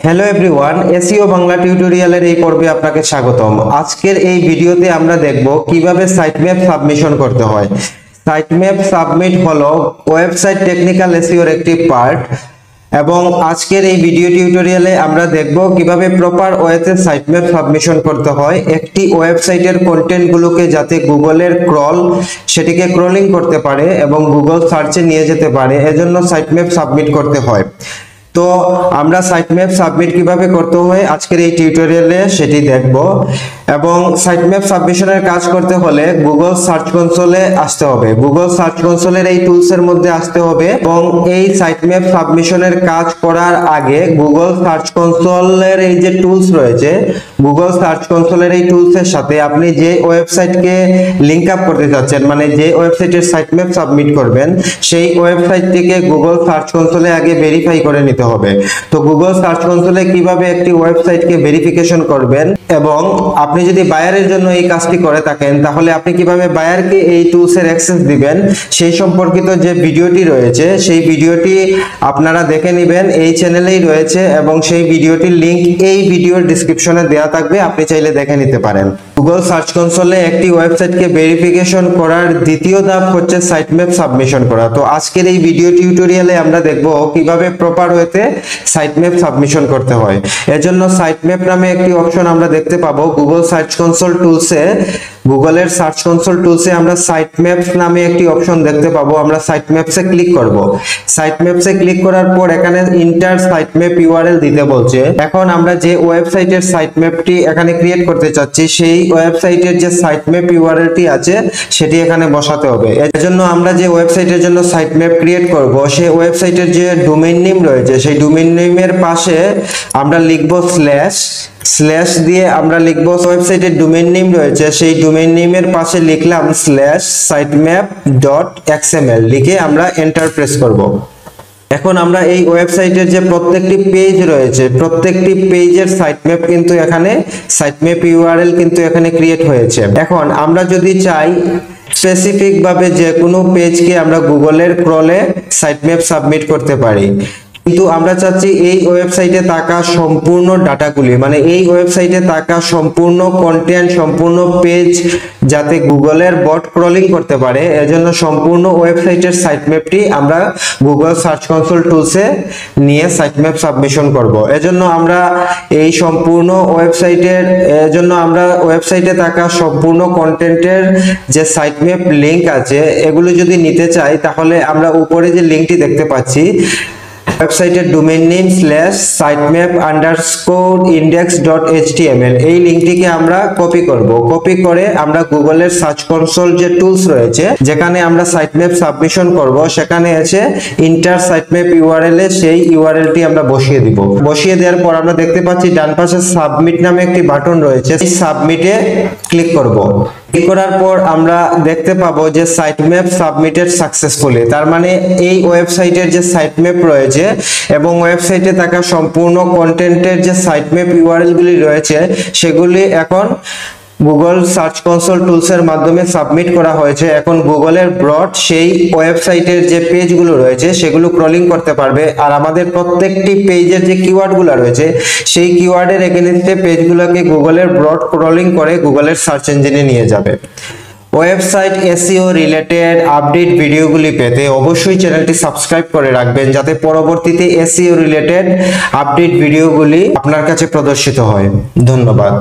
Hello everyone, SEO Bangla টিউটোরিয়ালের এই পর্বে আপনাকে স্বাগতম। আজকের এই ভিডিওতে আমরা দেখব কিভাবে সাইটম্যাপ সাবমিশন করতে হয়। সাইটম্যাপ সাবমিট হলো ওয়েবসাইট টেকনিক্যাল এসইওর একটি পার্ট এবং আজকের এই ভিডিও টিউটোরিয়ালে আমরা দেখব কিভাবে প্রপার ওয়েতে সাইটম্যাপ সাবমিশন করতে হয়। একটি ওয়েবসাইটের কন্টেন্টগুলোকে যাতে গুগলের ক্রল সেটিকে ক্রলিং করতে পারে এবং গুগল সার্চে নিয়ে যেতে পারে, এজন্য সাইটম্যাপ সাবমিট করতে হয়। তো আমরা সাইটম্যাপ সাবমিট কিভাবে করতে হয় আজকের এই টিউটোরিয়ালে সেটি দেখব। এবং সাইটম্যাপ সাবমিশনের কাজ করতে হলে গুগল সার্চ কনসোলে আসতে হবে, গুগল সার্চ কনসোলের এই টুলসের মধ্যে আসতে হবে এবং এই সাইটম্যাপ সাবমিশনের কাজ করার আগে গুগল সার্চ কনসোলের এই যে টুলস রয়েছে, গুগল সার্চ কনসোলের এই টুলসের সাথে আপনি যে ওয়েবসাইটকে লিংক আপ করতে চাচ্ছেন, মানে যে ওয়েবসাইটের সাইটম্যাপ সাবমিট করবেন, সেই ওয়েবসাইটটিকে গুগল সার্চ কনসোলে আগে ভেরিফাই করে নিতে হবে। তো গুগল সার্চ কনসোলে কিভাবে একটি ওয়েবসাইটকে ভেরিফিকেশন করবেন এবং আপনি যদি বায়ারের জন্য এই কাজটি করে থাকেন তাহলে আপনি কিভাবে বায়ারকে এই টুলসের অ্যাক্সেস দিবেন সেই সম্পর্কিত যে ভিডিওটি রয়েছে সেই ভিডিওটি আপনারা দেখে নেবেন, এই চ্যানেলেই রয়েছে এবং সেই ভিডিওটির লিংক এই ভিডিওর ডেসক্রিপশনে দেওয়া থাকবে, আপনি চাইলে দেখে নিতে পারেন। গুগল সার্চ কনসোলে একটি ওয়েবসাইটকে ভেরিফিকেশন করার দ্বিতীয় ধাপ হচ্ছে সাইটম্যাপ সাবমিশন করা। তো আজকের এই ভিডিও টিউটোরিয়ালে আমরা দেখব কিভাবে প্রপার ওয়েতে সাইটম্যাপ সাবমিশন করতে হয়। এজন্য সাইটম্যাপ নামে একটি অপশন আমরা দেখতে পাবো গুগল সার্চ কনসোল টুলসে। গুগলের সার্চ কনসোল টুলসে আমরা সাইটম্যাপস নামে একটি অপশন দেখতে পাবো, আমরা সাইটম্যাপসে ক্লিক করব। সাইটম্যাপসে ক্লিক করার পর এখানে ইন্টার সাইটম্যাপ ইউআরএল দিতে বলছে। এখন আমরা যে ওয়েবসাইটের সাইটম্যাপটি এখানে ক্রিয়েট করতে চাচ্ছি সেই ওয়েবসাইটের যে সাইটম্যাপ ইউআরএলটি আছে সেটি এখানে বসাতে হবে। এজন্য আমরা যে ওয়েবসাইটের জন্য সাইটম্যাপ ক্রিয়েট করব সেই ওয়েবসাইটের যে ডোমেইন নেম রয়েছে সেই ডোমেইন নেমের পাশে আমরা লিখব স্ল্যাশ দিয়ে আমরা লিখব ওয়েবসাইটের ডোমেইন নেম রয়েছে সেই ডোমেইন নেমের পাশে লিখলাম /sitemap.xml লিখে আমরা এন্টার প্রেস করব। এখন আমরা এই ওয়েবসাইটের যে প্রত্যেকটি পেজ রয়েছে প্রত্যেকটি পেজের সাইটম্যাপ কিন্তু এখানে সাইটম্যাপ ইউআরএল কিন্তু এখানে ক্রিয়েট হয়েছে। এখন আমরা যদি চাই স্পেসিফিক ভাবে যে কোনো পেজকে আমরা গুগলের ক্রলে সাইটম্যাপ সাবমিট করতে পারি, কিন্তু আমরা চাচ্ছি এই ওয়েবসাইটে থাকা সম্পূর্ণ ডাটাগুলি, মানে এই ওয়েবসাইটে থাকা সম্পূর্ণ কন্টেন্ট সম্পূর্ণ পেজ যাতে গুগলের বট ক্রলিং করতে পারে, এজন্য সম্পূর্ণ ওয়েবসাইটের সাইটম্যাপটি আমরা গুগল সার্চ কনসোল টুলসে নিয়ে সাইটম্যাপ সাবমিশন করব। এজন্য আমরা এই সম্পূর্ণ ওয়েবসাইটে থাকা সম্পূর্ণ কন্টেন্টের যে সাইটম্যাপ লিংক আছে এগুলো যদি নিতে চাই তাহলে আমরা উপরে যে লিংকটি দেখতে পাচ্ছি ওয়েবসাইটের ডোমেইন নেম /sitemap_index.html এই লিংকটিকে আমরা কপি করব। কপি করে আমরা গুগলের সার্চ কনসোল যে টুলস রয়েছে যেখানে আমরা সাইটম্যাপ সাবমিশন করব সেখানে এসে ইন্টার সাইটম্যাপ ইউআরএল এ সেই ইউআরএলটি আমরা বসিয়ে দিব। বসিয়ে দেওয়ার পর আমরা দেখতে পাচ্ছি ডান পাশে সাবমিট নামে একটি বাটন রয়েছে, এই সাবমিটে ক্লিক করব। ক্লিক করার পর আমরা দেখতে পাবো যে সাইটম্যাপ সাবমিটেড সাকসেসফুলি, তার মানে এই ওয়েবসাইটের যে সাইটম্যাপ রয়েছে এবং ওয়েবসাইটে থাকা সম্পূর্ণ কন্টেন্টের যে সাইটম্যাপ ইউআরএল গুলি রয়েছে সেগুলি এখন গুগল সার্চ কনসোল টুলসের মাধ্যমে সাবমিট করা হয়েছে। এখন গুগলের ব্রড সেই ওয়েবসাইটের যে পেজগুলো রয়েছে সেগুলো ক্রলিং করতে পারবে আর আমাদের প্রত্যেকটি পেজের যে কিওয়ার্ডগুলো রয়েছে সেই কিওয়ার্ডের এগেইনস্টে পেজগুলোকে গুগলের ব্রড ক্রলিং করে গুগলের সার্চ ইঞ্জিনে নিয়ে যাবে। ওয়েবসাইট এসইও রিলেটেড আপডেট ভিডিওগুলি পেতে অবশ্যই চ্যানেলটি সাবস্ক্রাইব করে রাখবেন যাতে পরবর্তীতে এসইও রিলেটেড আপডেট ভিডিওগুলি আপনার কাছে প্রদর্শিত হয়। ধন্যবাদ।